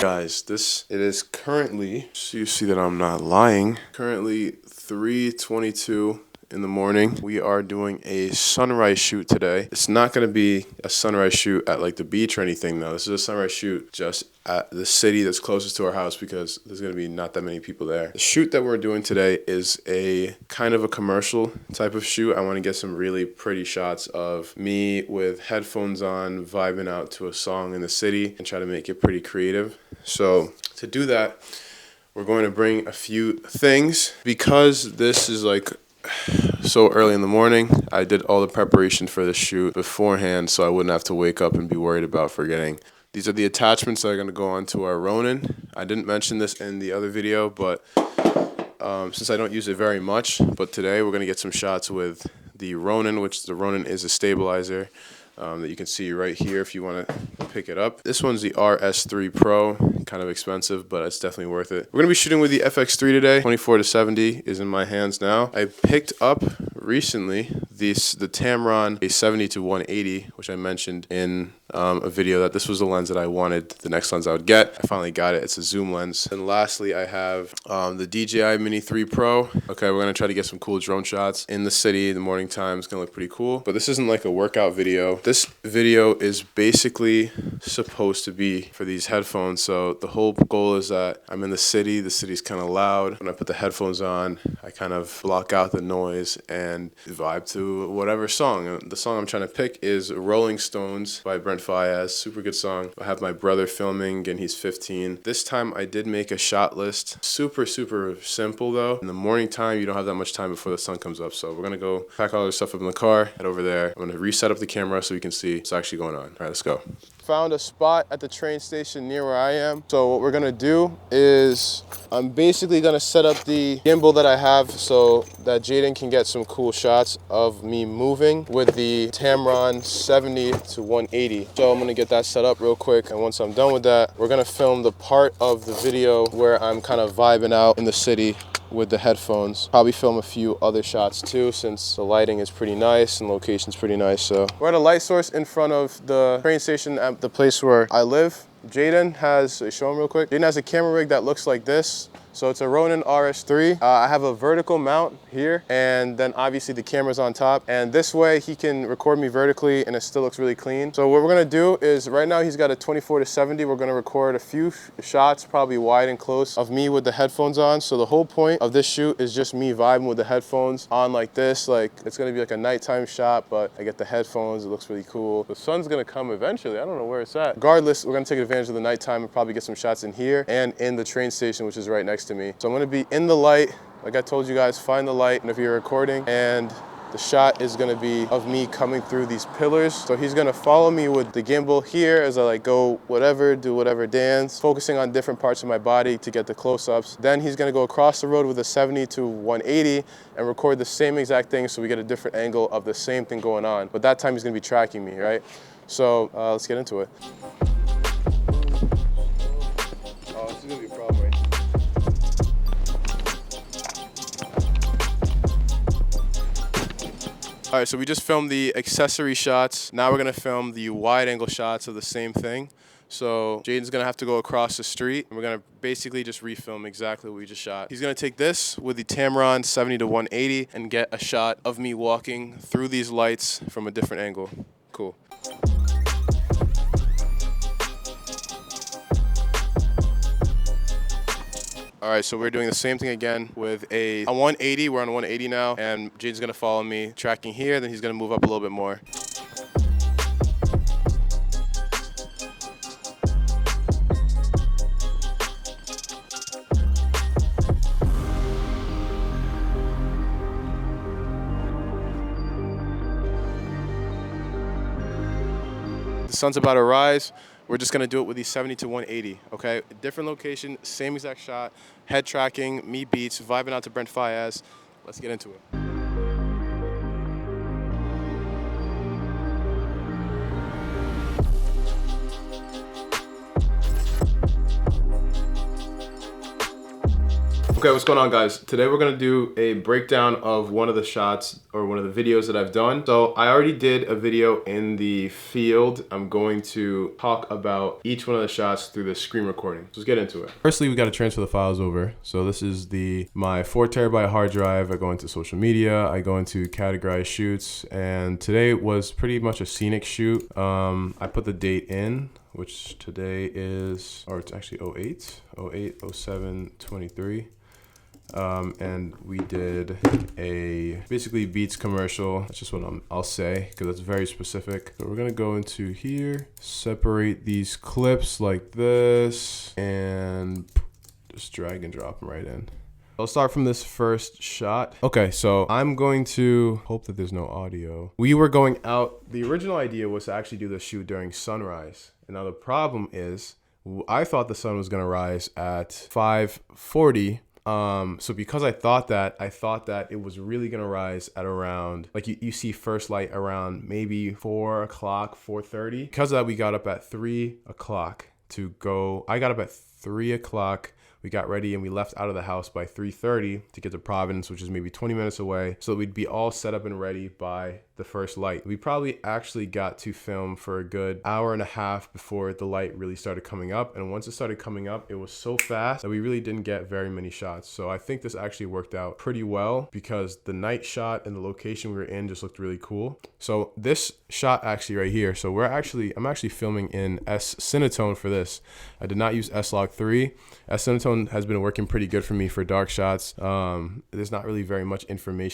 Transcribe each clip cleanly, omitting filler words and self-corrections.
Guys, it is currently, so you see that I'm not lying, currently 3:22 in the morning. We are doing a sunrise shoot today. It's not going to be a sunrise shoot at like the beach or anything though. This is a sunrise shoot just at the city that's closest to our house because there's going to be not that many people there. The shoot that we're doing today is a kind of a commercial type of shoot. I want to get some really pretty shots of me with headphones on, vibing out to a song in the city and try to make it pretty creative. So to do that, we're going to bring a few things because this is like so early in the morning. I did all the preparation for the shoot beforehand so I wouldn't have to wake up and be worried about forgetting. These are the attachments that are going to go onto our Ronin. I didn't mention this in the other video, but since I don't use it very much, but today we're going to get some shots with the Ronin, which the Ronin is a stabilizer that you can see right here if you want to pick it up. This one's the RS3 Pro, kind of expensive, but it's definitely worth it. We're going to be shooting with the FX3 today. 24-70 is in my hands now. I picked up recently the Tamron A70-180, which I mentioned in a video that this was the lens that I wanted, the next lens I would get. I finally got it. It's a zoom lens. And lastly, I have the DJI Mini 3 Pro. Okay, we're going to try to get some cool drone shots in the city in the morning time. It's going to look pretty cool. But this isn't like a workout video. This video is basically supposed to be for these headphones. So the whole goal is that I'm in the city. The city's kind of loud. When I put the headphones on, I kind of block out the noise and vibe to whatever song. The song I'm trying to pick is Rolling Stones by Brent Faiyaz. Super good song. I have my brother filming and he's 15. This time I did make a shot list. Super simple though. In the morning time, you don't have that much time before the sun comes up. So we're going to go pack all our stuff up in the car, head over there. I'm going to reset up the camera so we can see what's actually going on. All right, let's go. Found a spot at the train station near where I am. So what we're gonna do is I'm basically gonna set up the gimbal that I have so that Jaden can get some cool shots of me moving with the Tamron 70-180. So I'm gonna get that set up real quick, and once I'm done with that, we're gonna film the part of the video where I'm kind of vibing out in the city with the headphones. Probably film a few other shots too, since the lighting is pretty nice and location's pretty nice. So we're at a light source in front of the train station at the place where I live. Jaden has, show him real quick. Jaden has a camera rig that looks like this. So it's a Ronin RS3. I have a vertical mount here, and then obviously the camera's on top. And this way he can record me vertically and it still looks really clean. So what we're gonna do is, right now he's got a 24-70. We're gonna record a few shots, probably wide and close, of me with the headphones on. So the whole point of this shoot is just me vibing with the headphones on like this. Like, it's gonna be like a nighttime shot, but I get the headphones, it looks really cool. The sun's gonna come eventually. I don't know where it's at. Regardless, we're gonna take advantage of the nighttime and probably get some shots in here and in the train station, which is right next to me. So I'm gonna be in the light. Like I told you guys, find the light and if you're recording, and the shot is gonna be of me coming through these pillars. So he's gonna follow me with the gimbal here as I like go whatever, do whatever dance, focusing on different parts of my body to get the close-ups. Then he's gonna go across the road with a 70-180 and record the same exact thing so we get a different angle of the same thing going on. But that time he's gonna be tracking me, right? So let's get into it. Oh, this is gonna be a problem, right? All right, so we just filmed the accessory shots. Now we're gonna film the wide angle shots of the same thing. So Jaden's gonna have to go across the street and we're gonna basically just refilm exactly what we just shot. He's gonna take this with the Tamron 70-180 and get a shot of me walking through these lights from a different angle. Cool. All right, so we're doing the same thing again with a 180. We're on 180 now, and Jaden's gonna follow me, tracking here, then he's gonna move up a little bit more. The sun's about to rise. We're just gonna do it with the 70-180, okay? Different location, same exact shot, head tracking, me beats, vibing out to Brent Faiyaz. Let's get into it. Okay, what's going on, guys? Today we're gonna do a breakdown of one of the shots or one of the videos that I've done. So I already did a video in the field. I'm going to talk about each one of the shots through the screen recording. So let's get into it. Firstly, we gotta transfer the files over. So this is my 4 terabyte hard drive. I go into social media, I go into categorize shoots, and today was pretty much a scenic shoot. I put the date in, which today is, or it's actually 08/07/23. And we did a basically Beats commercial. That's just what I'll say, because that's very specific. So we're gonna go into here, separate these clips like this, and just drag and drop them right in. I'll start from this first shot. Okay, so I'm going to hope that there's no audio. We were going out, the original idea was to actually do the shoot during sunrise. And now the problem is, I thought the sun was gonna rise at 5:40. So because I thought that it was really gonna rise at around, like you see first light around maybe 4 o'clock, 4:30. Because of that, we got up at 3 o'clock to go. I got up at 3 o'clock. We got ready and we left out of the house by 3:30 to get to Providence, which is maybe 20 minutes away. So we'd be all set up and ready by the first light. We probably actually got to film for a good hour and a half before the light really started coming up. And once it started coming up, it was so fast that we really didn't get very many shots. So I think this actually worked out pretty well because the night shot and the location we were in just looked really cool. So this shot actually right here. So I'm actually filming in S Cinetone for this. I did not use S-Log 3. S Cinetone has been working pretty good for me for dark shots. There's not really very much information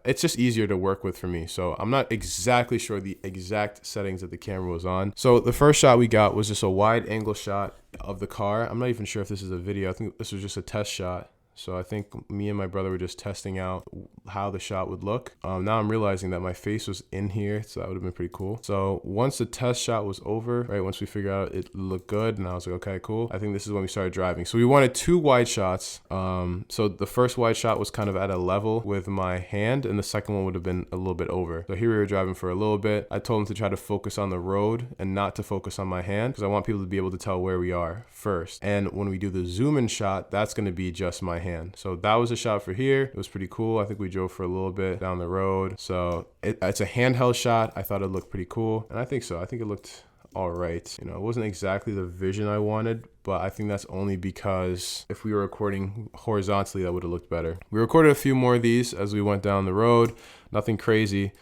it's just easier to work with for me. So I'm not exactly sure the exact settings that the camera was on. So the first shot we got was just a wide angle shot of the car. I'm not even sure if this is a video. I think this was just a test shot. So I think me and my brother were just testing out how the shot would look. Now I'm realizing that my face was in here, so that would have been pretty cool. So once the test shot was over, right, once we figured out it looked good, and I was like, okay, cool. I think this is when we started driving. So we wanted 2 wide shots. So the first wide shot was kind of at a level with my hand, and the second one would have been a little bit over. So here we were driving for a little bit. I told him to try to focus on the road and not to focus on my hand, because I want people to be able to tell where we are first. And when we do the zoom in shot, that's going to be just my hand. So that was a shot for here. It was pretty cool. I think we drove for a little bit down the road. So it's a handheld shot. I thought it looked pretty cool. And I think so. I think it looked all right. You know, it wasn't exactly the vision I wanted, but I think that's only because if we were recording horizontally, that would have looked better. We recorded a few more of these as we went down the road. Nothing crazy.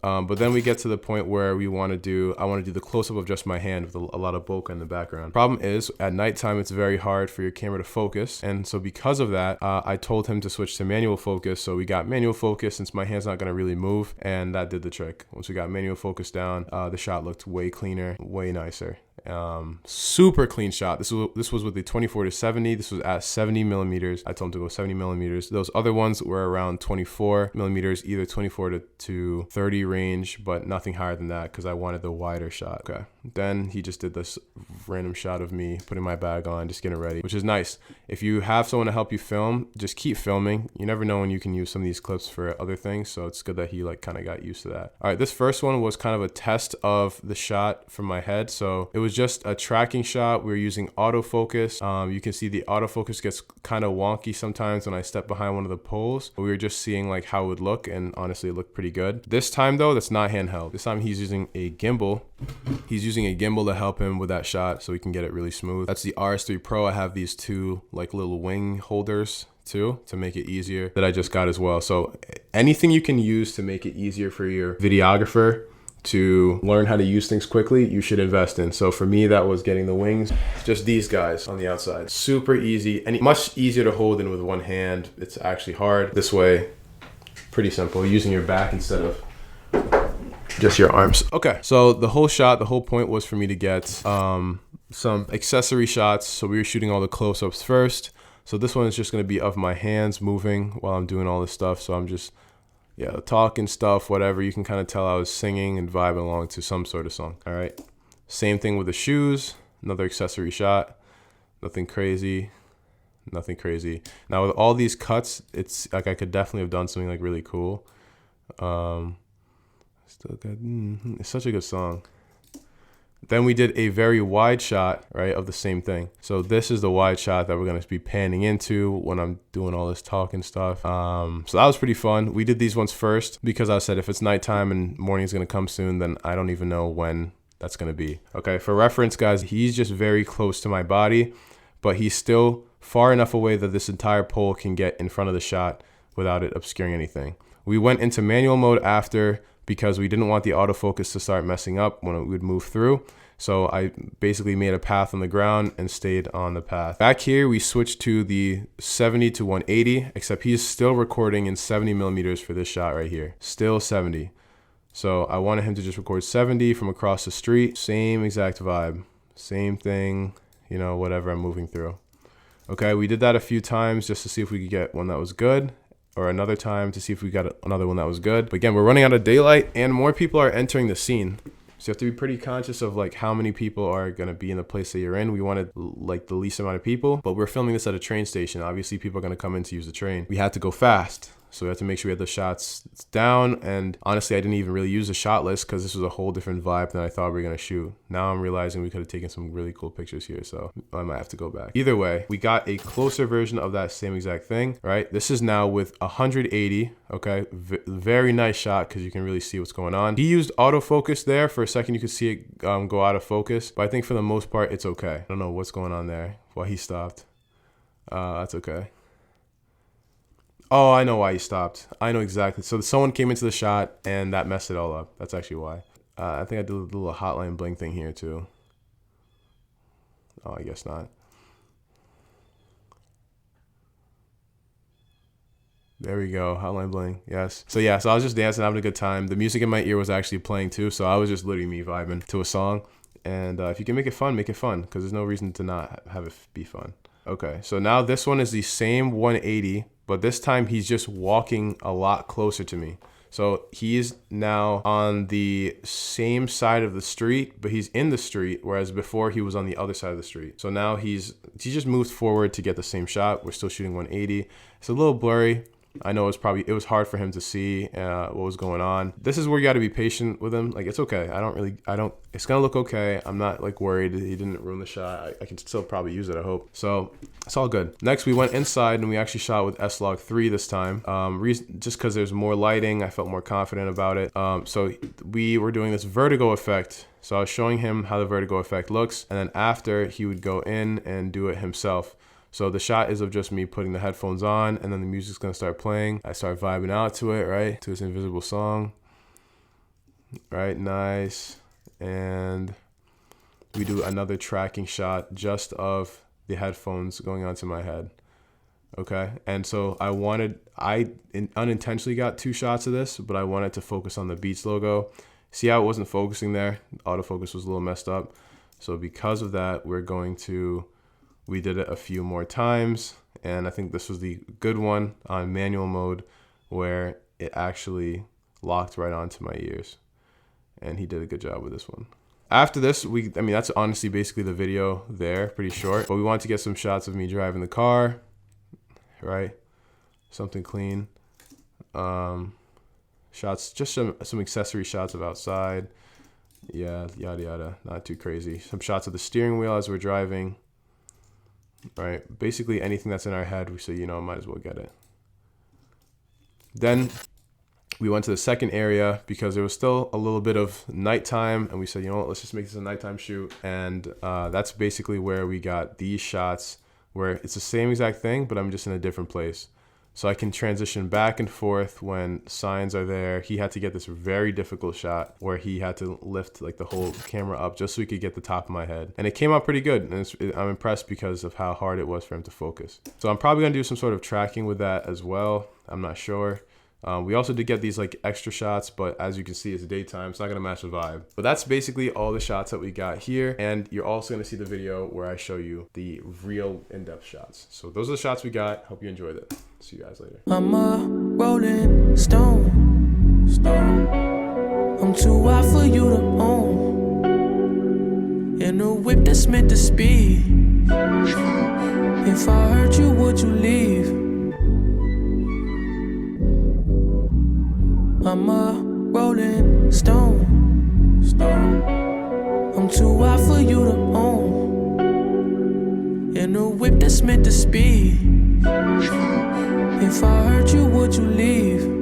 But then we get to the point where I want to do the close-up of just my hand with a lot of bokeh in the background. Problem is, at nighttime, it's very hard for your camera to focus. And so because of that, I told him to switch to manual focus. So we got manual focus since my hand's not going to really move. And that did the trick. Once we got manual focus down, the shot looked way cleaner, way nicer. Super clean shot. This was with the 24-70. This was at 70 millimeters. I told him to go 70 millimeters. Those other ones were around 24 millimeters, either 24 to 30 range, but nothing higher than that because I wanted the wider shot. Okay. Then he just did this random shot of me putting my bag on, just getting ready, which is nice. If you have someone to help you film, just keep filming. You never know when you can use some of these clips for other things. So it's good that he kind of got used to that. All right. This first one was kind of a test of the shot from my head. So it was just a tracking shot. We were using autofocus. You can see the autofocus gets kind of wonky sometimes when I step behind one of the poles. We were just seeing how it would look, and honestly it looked pretty good. This time though, that's not handheld. This time he's using a gimbal. He's using a gimbal to help him with that shot so we can get it really smooth. That's the RS3 Pro. I have these 2 little wing holders too to make it easier that I just got as well. So anything you can use to make it easier for your videographer to learn how to use things quickly, you should invest in. So for me, that was getting the wings, just these guys on the outside. Super easy and much easier to hold than with one hand. It's actually hard. This way, pretty simple, using your back instead of just your arms. Okay, so the whole point was for me to get some accessory shots. So we were shooting all the close-ups first. So this one is just gonna be of my hands moving while I'm doing all this stuff. So I'm just talking stuff, whatever. You can kind of tell I was singing and vibing along to some sort of song. All right. Same thing with the shoes. Another accessory shot. Nothing crazy. Nothing crazy. Now with all these cuts, it's I could definitely have done something really cool. Still good. It's such a good song. Then we did a very wide shot, right, of the same thing. So this is the wide shot that we're gonna be panning into when I'm doing all this talking stuff. So that was pretty fun. We did these ones first because I said if it's nighttime and morning's gonna come soon, then I don't even know when that's gonna be. Okay, for reference, guys, he's just very close to my body, but he's still far enough away that this entire pole can get in front of the shot without it obscuring anything. We went into manual mode after because we didn't want the autofocus to start messing up when it would move through. So I basically made a path on the ground and stayed on the path. Back here, we switched to the 70 to 180, except he's still recording in 70 millimeters for this shot right here. Still 70. So I wanted him to just record 70 from across the street. Same exact vibe. Same thing, you know, whatever I'm moving through. Okay, we did that a few times just to see if we could get one that was good, or another time to see if we got another one that was good. But again, we're running out of daylight and more people are entering the scene. So you have to be pretty conscious of like how many people are going to be in the place that you're in. We wanted like the least amount of people, but we're filming this at a train station. Obviously people are going to come in to use the train. We had to go fast. So we had to make sure we had the shots down. And honestly, I didn't even really use the shot list because this was a whole different vibe than I thought we were going to shoot. Now I'm realizing we could have taken some really cool pictures here. So I might have to go back. Either way, we got a closer version of that same exact thing, right? This is now with 180. Okay. Very nice shot because you can really see what's going on. He used autofocus there. For a second, you could see it go out of focus. But I think for the most part, it's okay. I don't know what's going on there. Why he stopped. That's okay. Oh, I know why he stopped. I know exactly. So someone came into the shot and that messed it all up. That's actually why. I think I did a little hotline bling thing here too. Oh, I guess not. There we go. Hotline bling. Yes. So yeah, so I was just dancing, having a good time. The music in my ear was actually playing too. So I was just literally me vibing to a song. And if you can make it fun, because there's no reason to not have it be fun. Okay. So now this one is the same 180. But this time he's just walking a lot closer to me. So he's now on the same side of the street, but he's in the street, whereas before he was on the other side of the street. So now he just moved forward to get the same shot. We're still shooting 180. It's a little blurry. I know it was hard for him to see what was going on. This is where you got to be patient with him. Like, it's okay. It's going to look okay. I'm not like worried he didn't ruin the shot. I can still probably use it, I hope. So it's all good. Next, we went inside and we actually shot with S-Log3 this time. Just because there's more lighting, I felt more confident about it. So we were doing this vertigo effect. So I was showing him how the vertigo effect looks. And then after, he would go in and do it himself. So the shot is of just me putting the headphones on and then the music's gonna start playing. I start vibing out to it, right? To this invisible song. Right, nice. And we do another tracking shot just of the headphones going onto my head. Okay, and so I unintentionally got 2 shots of this, but I wanted to focus on the Beats logo. See how it wasn't focusing there? Autofocus was a little messed up. So because of that, we did it a few more times, and I think this was the good one on manual mode where it actually locked right onto my ears, and he did a good job with this one. After this, that's honestly basically the video there, pretty short, but we wanted to get some shots of me driving the car, right? Something clean. Shots, just some accessory shots of outside. Yeah, yada, yada, not too crazy. Some shots of the steering wheel as we're driving. Right, basically anything that's in our head, we say, might as well get it. Then we went to the second area because there was still a little bit of nighttime, and we said, let's just make this a nighttime shoot. And that's basically where we got these shots where it's the same exact thing, but I'm just in a different place. So I can transition back and forth when signs are there. He had to get this very difficult shot where he had to lift like the whole camera up just so he could get the top of my head. And it came out pretty good. And I'm impressed because of how hard it was for him to focus. So I'm probably gonna do some sort of tracking with that as well. I'm not sure. We also did get these like extra shots, but as you can see, it's daytime. It's not gonna match the vibe. But that's basically all the shots that we got here. And you're also gonna see the video where I show you the real in-depth shots. So those are the shots we got. Hope you enjoyed it. See you guys later. I'm a rolling stone. I'm too wild for you to own. In a whip that's meant to speed. If I hurt you, would you leave? I'm a rolling stone. I'm I'm too wild for you to own. In a whip that's meant to speed. If I hurt you, would you leave?